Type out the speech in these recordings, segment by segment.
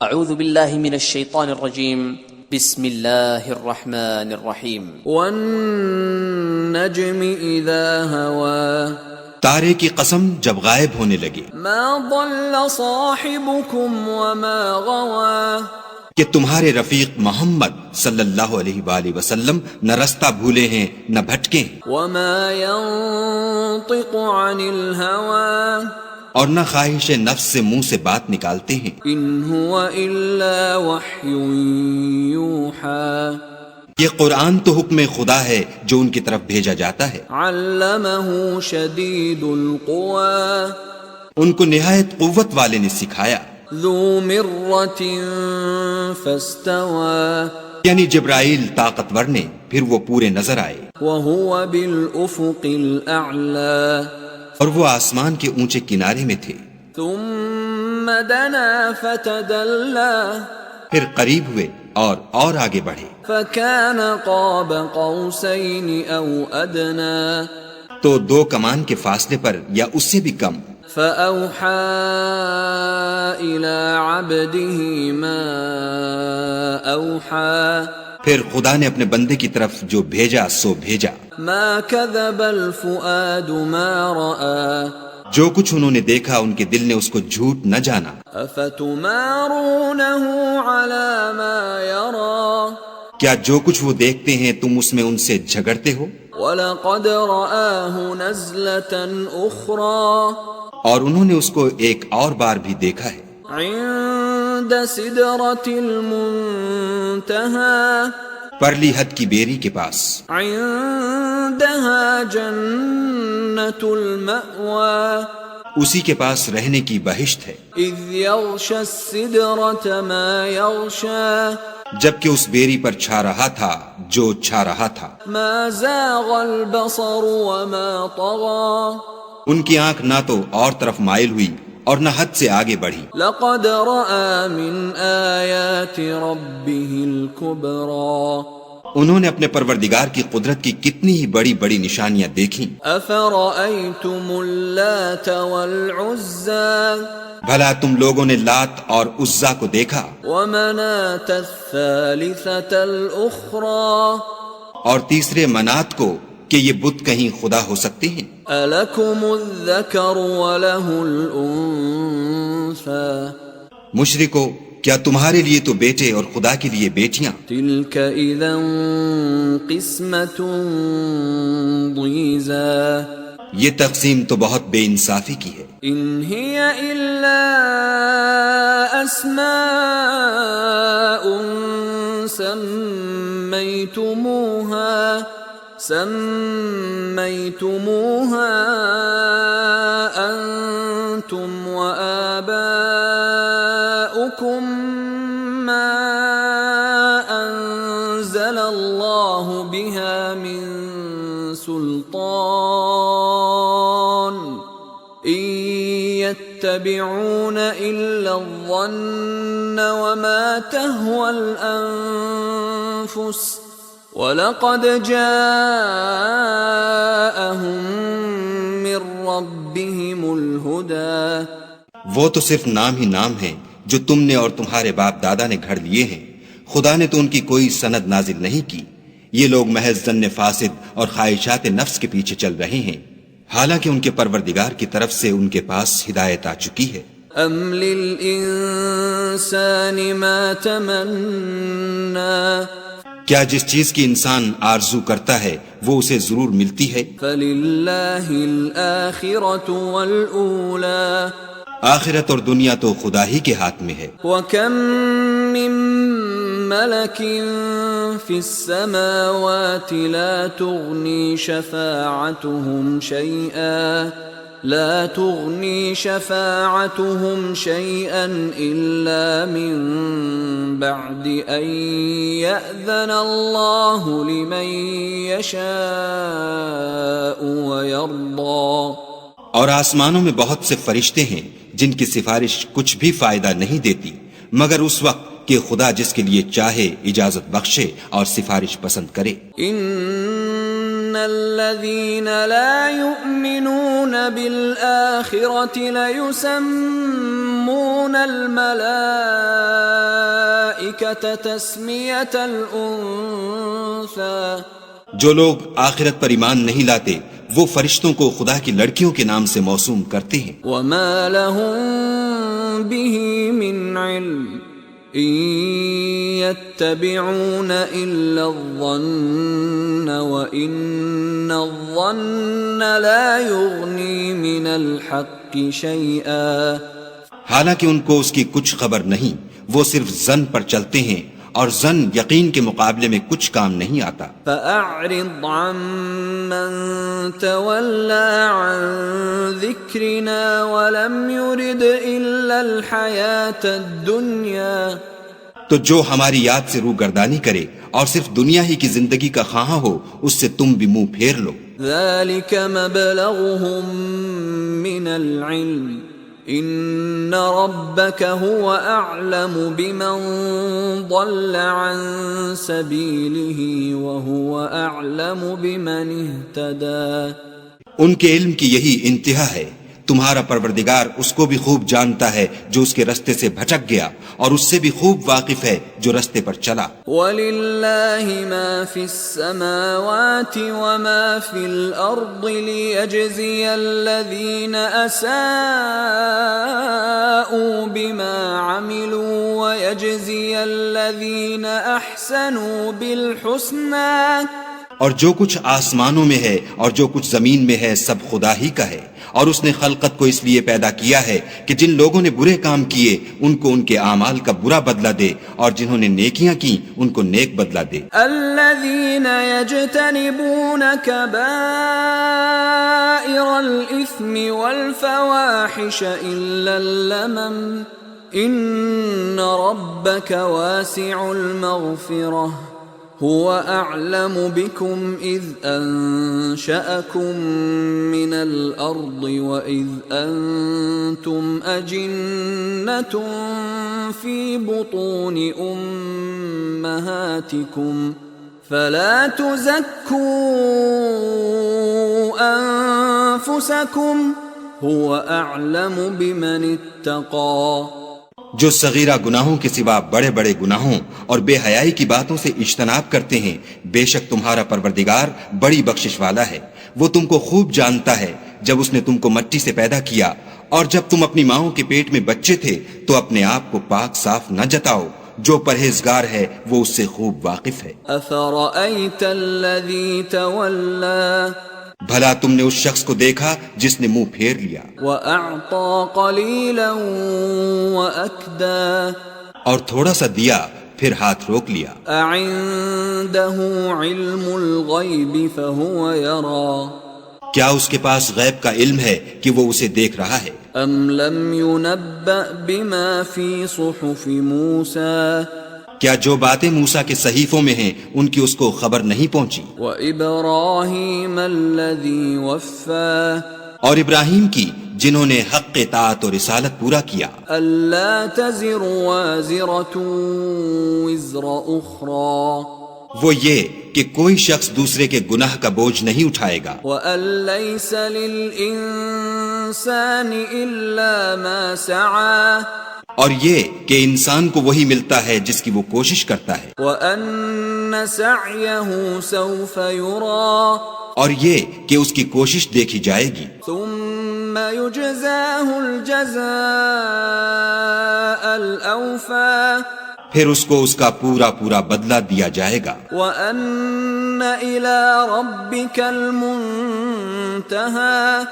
اعوذ باللہ من الشیطان الرجیم بسم اللہ الرحمن الرحیم والنجم اذا هوى تارے کی قسم جب غائب ہونے لگے ما ضل صاحبكم وما غوى کہ تمہارے رفیق محمد صلی اللہ علیہ وآلہ وسلم نہ رستہ بھولے ہیں نہ بھٹکے ہیں، وما ينطق عن الهوى اور نہ خواہش نفس سے منہ سے بات نکالتے ہیں، ان هو الا وحی یوحى یہ قرآن تو حکم خدا ہے جو ان کی طرف بھیجا جاتا ہے، علمه شدید القوى ان کو نہایت قوت والے نے سکھایا، ذو مرة فاستوى یعنی جبرائیل طاقتور نے پھر وہ پورے نظر آئے، وهو بالافق الاعلى اور وہ آسمان کے اونچے کنارے میں تھے، ثم دنا فتدلى پھر قریب ہوئے اور آگے بڑھے، فكان قاب قوسين او ادنى تو دو کمان کے فاصلے پر یا اس سے بھی کم، فأوحى إلى عبده ما أوحى پھر خدا نے اپنے بندے کی طرف جو بھیجا سو بھیجا، ما كذب الفؤاد ما رأى جو کچھ انہوں نے دیکھا ان کے دل نے اس کو جھوٹ نہ جانا، أفتمارونه على ما يرى کیا جو کچھ وہ دیکھتے ہیں تم اس میں ان سے جھگڑتے ہو؟ ولقد رآه نزلة أخرى اور انہوں نے اس کو ایک اور بار بھی دیکھا ہے، عند سدرة المنتهى پرلی حد کی بیری کے پاس، عندها جنة المأوى اسی کے پاس رہنے کی بہشت ہے، اذ يغشى السدرة ما يغشى جبکہ اس بیری پر چھا رہا تھا جو چھا رہا تھا، ما زاغ البصر وما طغى ان کی آنکھ نہ تو اور طرف مائل ہوئی اور نہ حد سے آگے بڑھی، لقد رأى من آیات ربه الكبرى انہوں نے اپنے پروردگار کی قدرت کی کتنی ہی بڑی بڑی نشانیاں دیکھیں، افرأيتم اللات والعزى بھلا تم لوگوں نے لات اور عزا کو دیکھا، ومناة الثالثة الأخرى اور تیسرے منات کو کہ یہ بت کہیں خدا ہو سکتے ہیں، ألكم الذكر وله الأنثى مشرکو کیا تمہارے لیے تو بیٹے اور خدا کے لیے بیٹیاں؟ تلك إذا قسمة ضيزى یہ تقسیم تو بہت بے انصافی کی ہے، إن هي إلا أسماء سميتموها أنتم وآباؤكم ما أنزل الله بها من سلطان إن يتبعون إلا الظن وما تهوى الأنفس وَلَقَدْ جَاءَهُم مِّن رَّبِّهِمُ الْهُدَى وہ تو صرف نام ہی نام ہیں جو تم نے اور تمہارے باپ دادا نے گھڑ لیے ہیں، خدا نے تو ان کی کوئی سند نازل نہیں کی، یہ لوگ محض ظن فاسد اور خواہشات نفس کے پیچھے چل رہے ہیں، حالانکہ ان کے پروردگار کی طرف سے ان کے پاس ہدایت آ چکی ہے۔ أَمْ لِلْإِنسَانِ مَا تَمَنَّى کیا جس چیز کی انسان آرزو کرتا ہے وہ اسے ضرور ملتی ہے، فَلِلَّهِ الْآخِرَةُ وَالْأُولَى آخرت اور دنیا تو خدا ہی کے ہاتھ میں ہے، وَكَم مِّن مَلَكٍ فِي السَّمَاوَاتِ لَا تُغْنِي شَفَاعَتُهُمْ شَيْئًا إِلَّا مِن بَعْدِ أَن يَأْذَنَ اللَّهُ لِمَن يَشَاءُ وَيَرْضَى اور آسمانوں میں بہت سے فرشتے ہیں جن کی سفارش کچھ بھی فائدہ نہیں دیتی مگر اس وقت کہ خدا جس کے لیے چاہے اجازت بخشے اور سفارش پسند کرے۔ ان الذين لا يؤمنون بالآخرة ليسمون الملائكة الملائكة تسمية الأنثى جو لوگ آخرت پر ایمان نہیں لاتے وہ فرشتوں کو خدا کی لڑکیوں کے نام سے موسوم کرتے ہیں. وما لهم به من علم إن يتبعون إلا الظن وإن الظن لا يغني من الحق شيئا. حالانکہ ان کو اس کی کچھ خبر نہیں، وہ صرف ظن پر چلتے ہیں اور ظن یقین کے مقابلے میں کچھ کام نہیں آتا. فأعرض عمن تولى عن ذكرنا ولم يرد إلا الحياة الدنيا. تو جو ہماری یاد سے روگردانی کرے اور صرف دنیا ہی کی زندگی کا خواہاں ہو اس سے تم بھی منہ پھیر لو. ذلك مبلغهم من العلم ان ربك هو اعلم بمن ضل عن سبيله وهو اعلم بمن اهتدى. ان کے علم کی یہی انتہا ہے، تمہارا پروردگار اس کو بھی خوب جانتا ہے جو اس کے رستے سے بھٹک گیا اور اس سے بھی خوب واقف ہے جو رستے پر چلا. وَلِلَّهِ مَا فِي السَّمَاوَاتِ وَمَا فِي الْأَرْضِ لِيَجْزِيَ الَّذِينَ أَسَاءُوا بِمَا عَمِلُوا وَيَجْزِيَ الَّذِينَ أَحْسَنُوا بِالْحُسْنَى. اور جو کچھ آسمانوں میں ہے اور جو کچھ زمین میں ہے سب خدا ہی کا ہے، اور اس نے خلقت کو اس لیے پیدا کیا ہے کہ جن لوگوں نے برے کام کیے ان کو ان کے اعمال کا برا بدلہ دے اور جنہوں نے نیکیاں کی ان کو نیک بدلہ دے. الذين يجتنبون كبائر الإثم والفواحش إلا اللمم إن ربك واسع المغفرة هو أعلم بكم إذ أنشأكم من الأرض وإذ أنتم أجنة في بطون أمهاتكم فلا تزكوا أنفسكم هو أعلم بمن اتقى. جو صغیرہ گناہوں کے سوا بڑے بڑے گناہوں اور بے حیائی کی باتوں سے اجتناب کرتے ہیں، بے شک تمہارا پروردگار بڑی بخشش والا ہے. وہ تم کو خوب جانتا ہے. جب اس نے تم کو مٹی سے پیدا کیا اور جب تم اپنی ماؤں کے پیٹ میں بچے تھے تو اپنے آپ کو پاک صاف نہ جتاؤ. جو پرہیزگار ہے وہ اس سے خوب واقف ہے. أفرأيت الذي تولى بھلا تم نے اس شخص کو دیکھا جس نے منہ پھیر لیا وَأَعْطَى قَلِيلًا وَأَكْدَى. اور تھوڑا سا دیا پھر ہاتھ روک لیا. أَعِندَهُ عِلْمُ الْغَيْبِ فَهُوَ يَرَى. کیا اس کے پاس غیب کا علم ہے کہ وہ اسے دیکھ رہا ہے؟ أَمْ لَمْ يُنَبَّأْ بِمَا فِي صُحُفِ مُوسَى. کیا جو باتیں موسیٰ کے صحیفوں میں ہیں ان کی اس کو خبر نہیں پہنچی؟ وَإِبْرَاهِيمَ الَّذِي وَفَّى. اور ابراہیم کی جنہوں نے حق اطاعت اور رسالت پورا کیا. أَلَّا تَزِرُ وَازِرَةٌ وِزْرَ أُخْرَى. وہ یہ کہ کوئی شخص دوسرے کے گناہ کا بوجھ نہیں اٹھائے گا. وَأَن لَّيْسَ لِلْإِنسَانِ إِلَّا مَا سَعَى. اور یہ کہ انسان کو وہی ملتا ہے جس کی وہ کوشش کرتا ہے. وَأَنَّ سَعْيَهُ سَوْفَ يُرَى. اور یہ کہ اس کی کوشش دیکھی جائے گی. ثُمَّ يُجْزَاهُ الْجَزَاءَ الْأَوْفَى. پھر اس کو اس کا پورا پورا بدلہ دیا جائے گا. وَأَنَّ إِلَى رَبِّكَ الْمُنْتَهَى.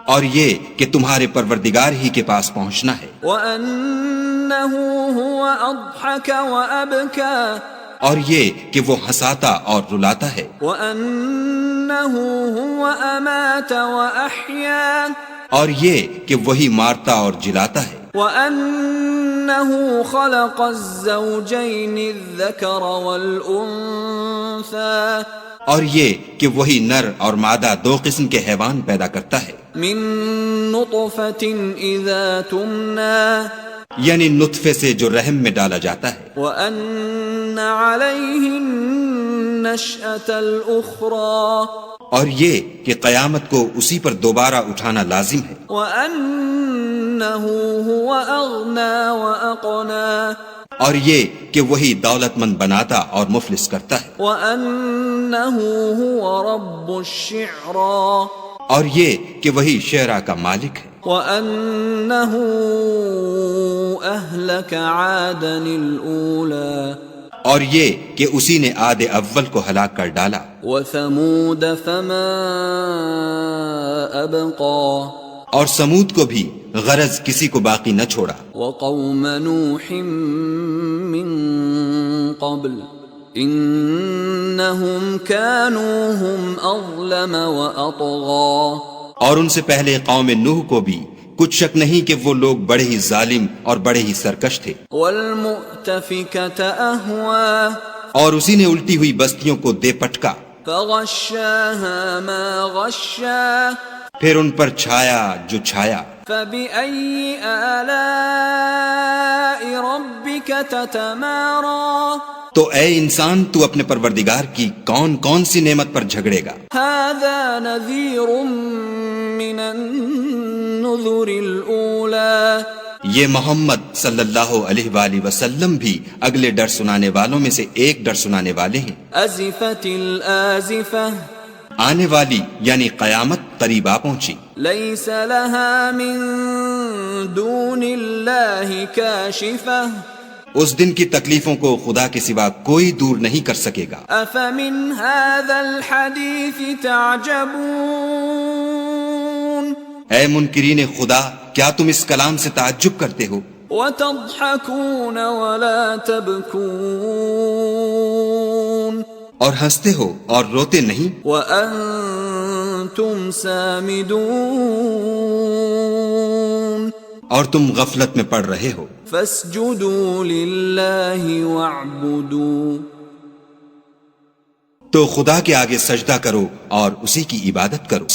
اور یہ کہ تمہارے پروردگار ہی کے پاس پہنچنا ہے. وَأَنَّهُ هُوَ أَضْحَكَ وَأَبْكَى. اور یہ کہ وہ ہنساتا اور رلاتا ہے. وَأَنَّهُ هُوَ أَمَاتَ وَأَحْيَا. اور یہ کہ وہی مارتا اور جلاتا ہے. وَأَنَّهُ خَلَقَ الزَّوْجَيْنِ الذَّكَرَ وَالْأُنثَى. اور یہ کہ وہی نر اور مادہ دو قسم کے حیوان پیدا کرتا ہے. مِن نُطْفَةٍ إِذَا تُمْنَى. یعنی نطفے سے جو رحم میں ڈالا جاتا ہے. وَأَنَّ عَلَيْهِ النَّشْأَةَ الْأُخْرَى. اور یہ کہ قیامت کو اسی پر دوبارہ اٹھانا لازم ہے. وَأَنَّهُ هُوَ أَغْنَى وَأَقْنَى. اور یہ کہ وہی دولت مند بناتا اور مفلس کرتا ہے، وَأَنَّهُ هُوَ رَبُّ الشِّعْرَى اور یہ کہ وہی شعرا کا مالک ہے، وَأَنَّهُ أَهْلَكَ عَادًا الْأُولَى اور یہ کہ اسی نے عاد اول کو ہلاک کر ڈالا، وَثَمُودَ فَمَا أَبْقَى اور سمود کو بھی غرض کسی کو باقی نہ چھوڑا، وَقَوْمَ نُوحٍ مِّن قَبْلُ إِنَّهُمْ كَانُوا هُمْ أَظْلَمَ وَأَطْغَى اور ان سے پہلے قوم نوح کو بھی کچھ شک نہیں کہ وہ لوگ بڑے ہی ظالم اور بڑے ہی سرکش تھے، وَالْمُؤْتَفِكَةَ أَهْوَى اور اسی نے الٹی ہوئی بستیوں کو دے پٹکا، فَغَشَّاهَا مَا غَشَّى پھر ان پر چھایا جو چھایا، فَبِأَيِّ آلَاءِ رَبِّكَ تَتَمَارَى تو اے انسان تو اپنے پروردگار کی کون کون سی نعمت پر جھگڑے گا؟ هَذَا نَذِيرٌ مِّنَ النُّذُرِ الْأُولَى یہ محمد صلی اللہ علیہ وآلہ وسلم بھی اگلے ڈر سنانے والوں میں سے ایک ڈر سنانے والے ہیں۔ أَزِفَتِ الْآزِفَةُ آنے والی یعنی قیامت قریب آ پہنچی، لَيْسَ لَهَا مِن دُونِ اللَّهِ كَاشِفَةٌ اس دن کی تکلیفوں کو خدا کے سوا کوئی دور نہیں کر سکے گا۔ أَفَمِنْ هَذَا الْحَدِيثِ تَعْجَبُونَ اے منکرین خدا، کیا تم اس کلام سے تعجب کرتے ہو وَتَضْحَكُونَ وَلَا تَبْكُونَ اور ہنستے ہو اور روتے نہیں، وَأَنْتُمْ سَامِدُونَ اور تم غفلت میں پڑ رہے ہو۔ فَاسْجُدُوا لِلَّهِ وَاعْبُدُوا تو خدا کے آگے سجدہ کرو اور اسی کی عبادت کرو۔